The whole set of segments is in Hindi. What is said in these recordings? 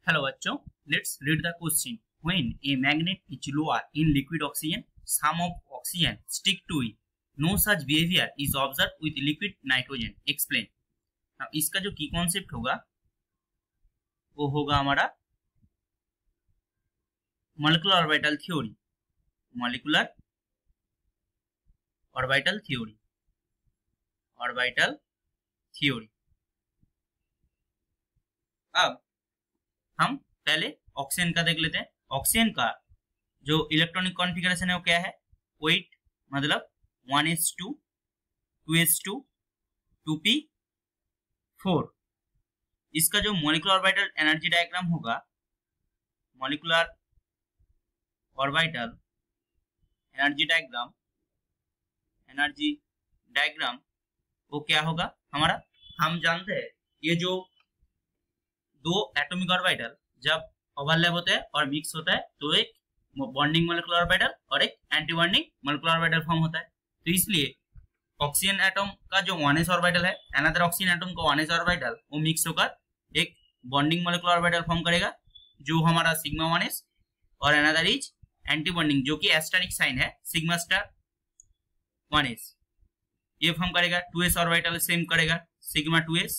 Hello बच्चों, let's read the question. When a magnet is lower in liquid oxygen, some of oxygen stick to it. No such behavior is observed with liquid nitrogen. Explain. Now इसका जो की कॉन्सेप्ट होगा वो होगा हमारा molecular orbital theory. Molecular orbital theory. Orbital theory. अब हम पहले ऑक्सीजन का देख लेते हैं. ऑक्सीजन का जो इलेक्ट्रॉनिक कॉन्फ़िगरेशन है वो क्या है? क्विट मतलब 1s2 2s2 2p4. इसका जो मॉलिक्यूलर ऑर्बिटल एनर्जी डायग्राम होगा, मॉलिक्यूलर ऑर्बिटल एनर्जी डायग्राम वो क्या होगा हमारा? हम जानते हैं ये जो दो एटॉमिक ऑर्बिटल जब ओवरलैप होते हैं और मिक्स होता है तो एक बॉन्डिंग मॉलिक्यूलर ऑर्बिटल और एक anti bonding molecular orbital form होता है. तो इसलिए ऑक्सीजन एटम का जो 1s ऑर्बिटल है, अनदर ऑक्सीजन एटम का 1s ऑर्बिटल वो मिक्स होकर एक बॉन्डिंग मॉलिक्यूलर ऑर्बिटल फॉर्म करेगा जो हमारा सिग्मा 1s, और अनदर इज एंटी बॉन्डिंग जो कि एस्टेरिक साइन है सिग्मा स्टार 1s. ये फॉर्म करेगा 2s ऑर्बिटल सेम करेगा sigma 2s,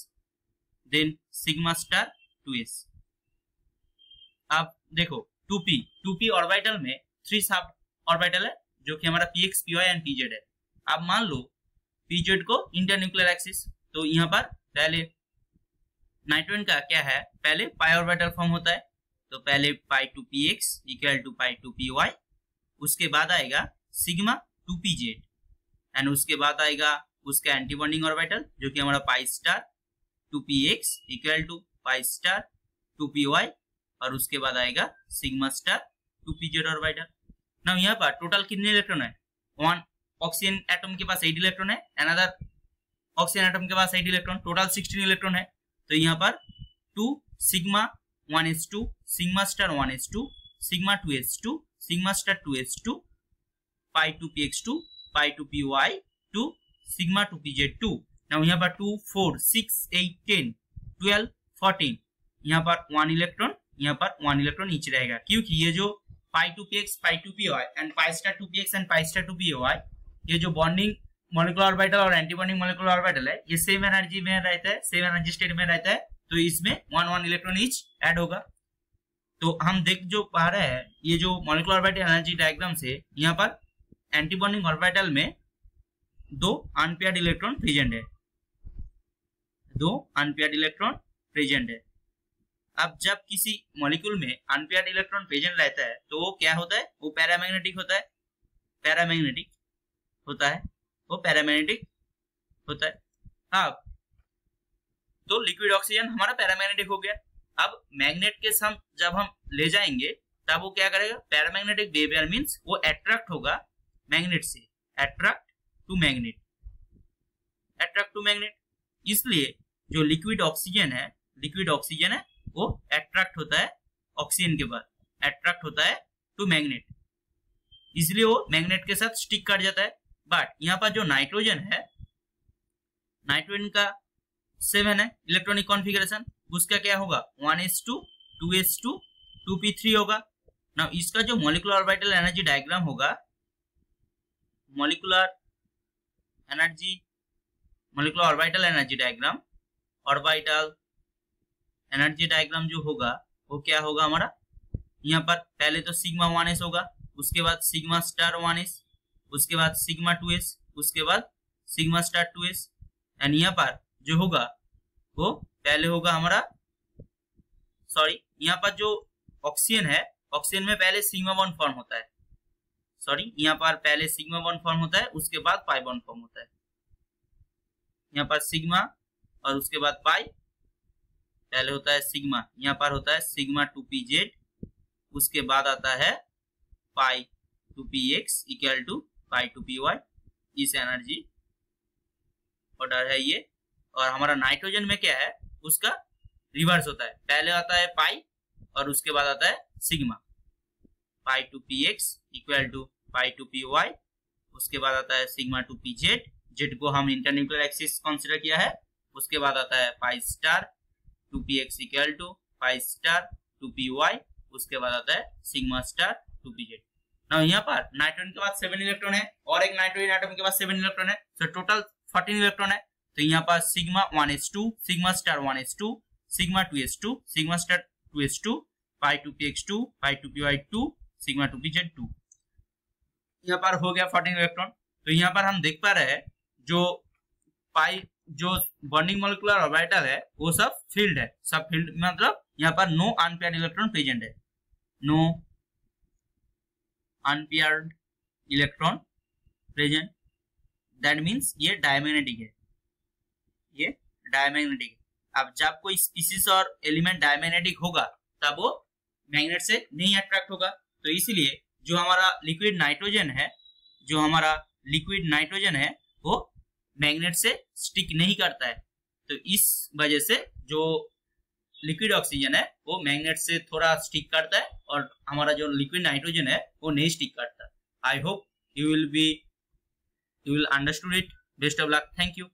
then sigma star 2s. अब देखो 2p ऑर्बिटल में 3 सब ऑर्बिटल है जो कि हमारा px py एंड pz है. अब मान लो pz को इंटरन्यूक्लियर एक्सिस, तो यहाँ पर पहले नाइट्रोजन का क्या है, पहले पाई ऑर्बिटल फॉर्म होता है. तो पहले pi two px equal to pi two py, उसके बाद आएगा सिग्मा 2pz एंड उसके बाद आएगा उसका एंटी बॉन्डिंग ऑर्बिटल जो कि हमारा pi star 2px equal to pi star 2py, और उसके बाद आएगा sigma star 2pz orbital. Now यहाँ पर टोटल कितने इलेक्ट्रॉन है? वन ऑक्सीजन एटम के पास 8 इलेक्ट्रॉन है, अनदर ऑक्सीजन एटम के पास 8 इलेक्ट्रॉन, टोटल 16 इलेक्ट्रॉन है. तो यहाँ पर 2 sigma 1s2 sigma star 1s2 sigma 2s2 sigma star 2s2 पाई 2px2 पाई 2py 2 सिग्मा 2pz2. नाउ यहाँ पर 2 4 6 8 10 12 14, यहाँ पर 1 इलेक्ट्रॉन, यहाँ पर 1 इलेक्ट्रॉन ईच रहेगा, क्योंकि ये जो पाई 2px pi 2py and pi star 2px and pi star 2py ये जो बॉन्डिंग मॉलिक्यूलर ऑर्बिटल और एंटी बॉन्डिंग मॉलिक्यूलर ऑर्बिटल है ये सेम एनर्जी में रहता है, सेम एनर्जी स्टेट में रहता है. तो इसमें 1 इलेक्ट्रॉन ईच ऐड होगा. तो हम देख जो पा रहे हैं ये जो मॉलिक्यूलर ऑर्बिटल एनर्जी डायग्राम से यहाँ पर एंटी बॉन्डिंग ऑर्बिटल में 2 अनपेयर्ड इलेक्ट्रॉन प्रेजेंट है, 2 अनपेयर्ड इलेक्ट्रॉन प्रेजेंट है. अब जब किसी मॉलिक्यूल में अनपेयर्ड इलेक्ट्रॉन प्रेजेंट रहता है तो वो क्या होता है? वो पैरामैग्नेटिक होता है. पैरामैग्नेटिक होता है, वो पैरामैग्नेटिक होता है. अब तो लिक्विड ऑक्सीजन हमारा पैरामैग्नेटिक हो गया. अब मैग्नेट के सम जब हम ले जाएंगे तब वो क्या करेगा? पैरामैग्नेटिक बिहेवियर मींस वो अट्रैक्ट होगा मैग्नेट से, attract to magnet, attract to magnet. इसलिए जो लिक्विड ऑक्सीजन है वो अट्रैक्ट होता है ऑक्सीजन के बाद, अट्रैक्ट होता है टू मैग्नेट, इसलिए वो मैग्नेट के साथ स्टिक कर जाता है. बट यहाँ पर जो नाइट्रोजन है, नाइट्रोजन का 7 है इलेक्ट्रॉनिक कॉन्फ़िगरेशन, उसका क्या होगा? 1s2 2s2 2p3 होगा. नाउ इसका जो मॉलिक्यूलर ऑर्बिटल एनर्जी डायग्राम होगा, molecular orbital energy diagram, orbital energy diagram जो होगा वो क्या होगा हमारा? यहाँ पर पहले तो सिग्मा 1s होगा, उसके बाद सिग्मा स्टार 1s, उसके बाद सिग्मा 2s, उसके बाद सिग्मा स्टार 2s. एंड यहाँ पर जो होगा वो पहले होगा हमारा, सॉरी यहाँ पर जो ऑक्सीजन है, ऑक्सीजन में पहले सिग्मा 1 फॉर्म होता है, सॉरी यहाँ पर पहले सिग्मा 1 फॉर्म होता है, उसके बाद पाई बॉन्ड फॉर्म होता है. यहाँ पर सिग्मा और उसके बाद पाई, पहले होता है सिग्मा, यहाँ पर होता है सिग्मा 2pz, उसके बाद आता है पाई 2px equal to pi 2py. इस एनर्जी ऑर्डर है ये. और हमारा नाइट्रोजन में क्या है? उसका रिवर्स होता है, पहले आता है पाई और उसके बाद आता है sigma, pi 2px equal to pi 2py, उसके बाद आता है सिग्मा 2pz, जेड को हम इंटरन्यूक्लियर एक्सिस कंसीडर किया है. उसके बाद आता है pi star 2px equal to pi star 2py, उसके बाद आता है सिग्मा स्टार 2pz। नाउ यहाँ पर नाइट्रोजन के बाद 7 इलेक्ट्रॉन है और एक नाइट्रोजन एटम के बाद 7 इलेक्ट्रॉन है, तो टोटल 14 इलेक्ट्रॉन है। तो यहाँ पर sigma 1s2, sigma star 1s2, sigma 2s2, sigma star 2s2, पाई 2px2, पाई 2py2, सिग्मा 2pz2। यहाँ पर हो गया 14 इलेक्ट्रॉन। तो यहाँ पर हम देख पा रहे हैं जो पाई जो बॉन्डिंग मॉलिक्यूलर ऑर्बिटल है वो सब फील्ड है, सब फील्ड मतलब यहाँ पर नो अनपेयर्ड इलेक्ट्रॉन प्रेजेंट है, no unpaired electron present, that means ये डायमैग्नेटिक है, ये डायमैग्नेटिक है। अब जब कोई स्पीसीज और एलिमेंट डायमैग्नेटिक होगा तब वो मैग्नेट से नहीं अट्रैक्ट होगा। तो इसलिए जो हमारा लिक्विड नाइट्रोजन है, जो हमारा लिक्विड नाइट्रोजन है वो मैग्नेट से स्टिक नहीं करता है। तो इस वजह से जो लिक्विड ऑक्सीजन है वो मैग्नेट से थोड़ा स्टिक करता है और हमारा जो लिक्विड नाइट्रोजन है वो नहीं स्टिक करता। I hope you will understood it. Best of luck, thank you.